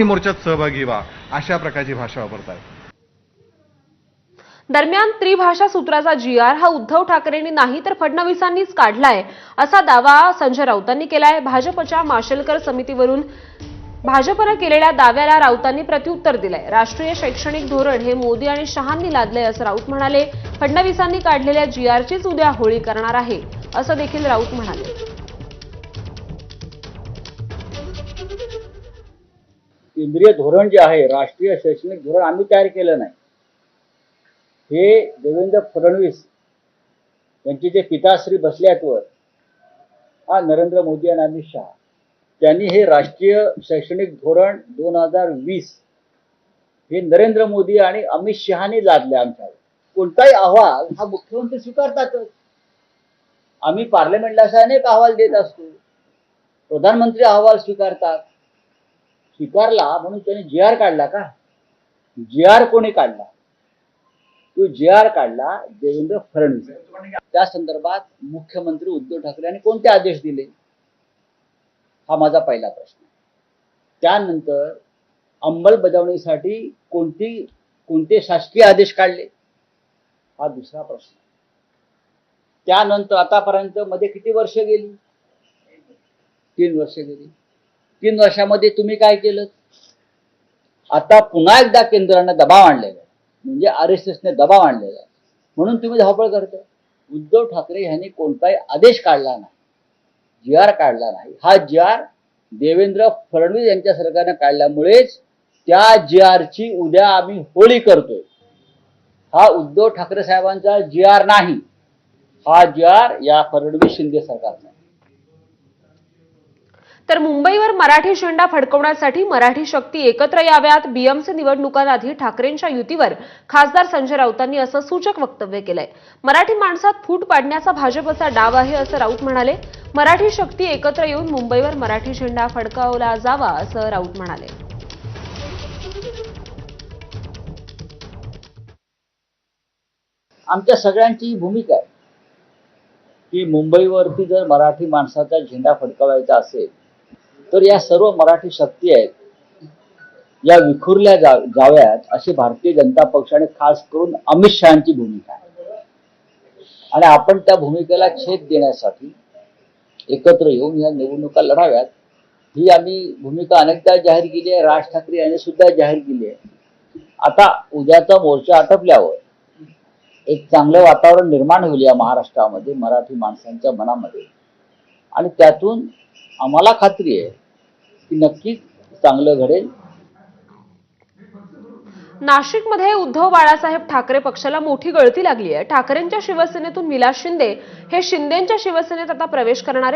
मोर्चात सहभागी व्हा अशा प्रकारची भाषा वापरतात। दरम्यान त्रिभाषा सूत्राचा GR हा उद्धव ठाकरेंनी नाही तर फडणवीसांनीच काढलाय असा दावा संजय राऊतांनी केलाय। भाजपच्या माशेलकर समितीवरून भाजपने केलेल्या दाव्याला राऊतांनी प्रत्युत्तर दिलंय। राष्ट्रीय शैक्षणिक धोरण हे मोदी आणि शहांनी लादलंय असं राऊत म्हणाले। फडणवीसांनी काढलेल्या GRचीच उद्या होळी करणार आहे असं देखील राऊत म्हणाले। केंद्रीय धोरण जे आहे, राष्ट्रीय शैक्षणिक धोरण आम्ही तयार केलं नाही। हे देवेंद्र फडणवीस यांचे जे पिताश्री बसल्यात वर, हा नरेंद्र मोदी आणि अमित शहा, त्यांनी हे राष्ट्रीय शैक्षणिक धोरण 2020 हे नरेंद्र मोदी आणि अमित शहाने लादले आमच्यावर। कोणताही अहवाल हा मुख्यमंत्री स्वीकारतातच। आम्ही पार्लमेंटला असे अनेक अहवाल देत असतो, प्रधानमंत्री अहवाल स्वीकारतात। स्वीकारला म्हणून त्यांनी GR काढला का? GR कोणी काढला? तो GR काढला देवेंद्र फडणवीस। त्या संदर्भात मुख्यमंत्री उद्धव ठाकरे यांनी कोणते आदेश दिले, हा माझा पहिला प्रश्न। त्यानंतर अंमलबजावणीसाठी कोणते शासकीय आदेश काढले, हा दुसरा प्रश्न। त्यानंतर आतापर्यंत मध्ये किती वर्ष गेली? 3 वर्ष गेली। 3 वर्षामध्ये तुम्ही काय केलं? आता पुन्हा एकदा केंद्राने दबाव आणलेला आहे, म्हणजे RSSने दबाव आणलेला आहे, म्हणून तुम्ही धावपळ करताय। उद्धव ठाकरे यांनी कोणताही आदेश काढला नाही, GR काढला नाही। हा GR देवेंद्र फडणवीस यांच्या सरकारने काढल्यामुळेच त्या GRची उद्या आम्ही होळी करतोय। हा उद्धव ठाकरे साहेबांचा GR नाही, हा GR या फडणवीस शिंदे सरकारचा। तर मुंबईवर मराठी झेंडा फडकवण्यासाठी मराठी शक्ती एकत्र याव्यात। BMC निवडणुकांआधी ठाकरेंच्या युतीवर खासदार संजय राऊतांनी असं सूचक वक्तव्य केलंय। मराठी माणसात फूट पाडण्याचा भाजपचा डाव आहे असं राऊत म्हणाले। मराठी शक्ती एकत्र येऊन मुंबईवर मराठी झेंडा फडकवला जावा असं राऊत म्हणाले। आमच्या सगळ्यांची भूमिका आहे की मुंबईवरती जर मराठी माणसाचा झेंडा फडकवायचा असेल तर या सर्व मराठी शक्ती आहेत, या विखुरल्या जाव्यात अशी भारतीय जनता पक्षाने खास करून अमित शहांची भूमिका आहे। आणि आपण त्या भूमिकेला छेद देण्यासाठी एकत्र येऊन या निवडणुका लढाव्यात, ही आम्ही भूमिका अनेकदा जाहीर केली आहे। राज ठाकरे यांनी सुद्धा जाहीर केली आहे। आता उद्याचा मोर्चा आटपल्यावर एक चांगलं वातावरण निर्माण होईल या महाराष्ट्रामध्ये, मराठी माणसांच्या मनामध्ये, आणि त्यातून आम्हाला खात्री आहे की नक्कीच चांगलं घडेल। नाशिकमध्ये उद्धव बाळासाहेब ठाकरे पक्षाला मोठी गळती लागली आहे। ठाकरेंच्या शिवसेनेतून विलास शिंदे हे शिंदेंच्या शिवसेनेत आता प्रवेश करणार आहेत।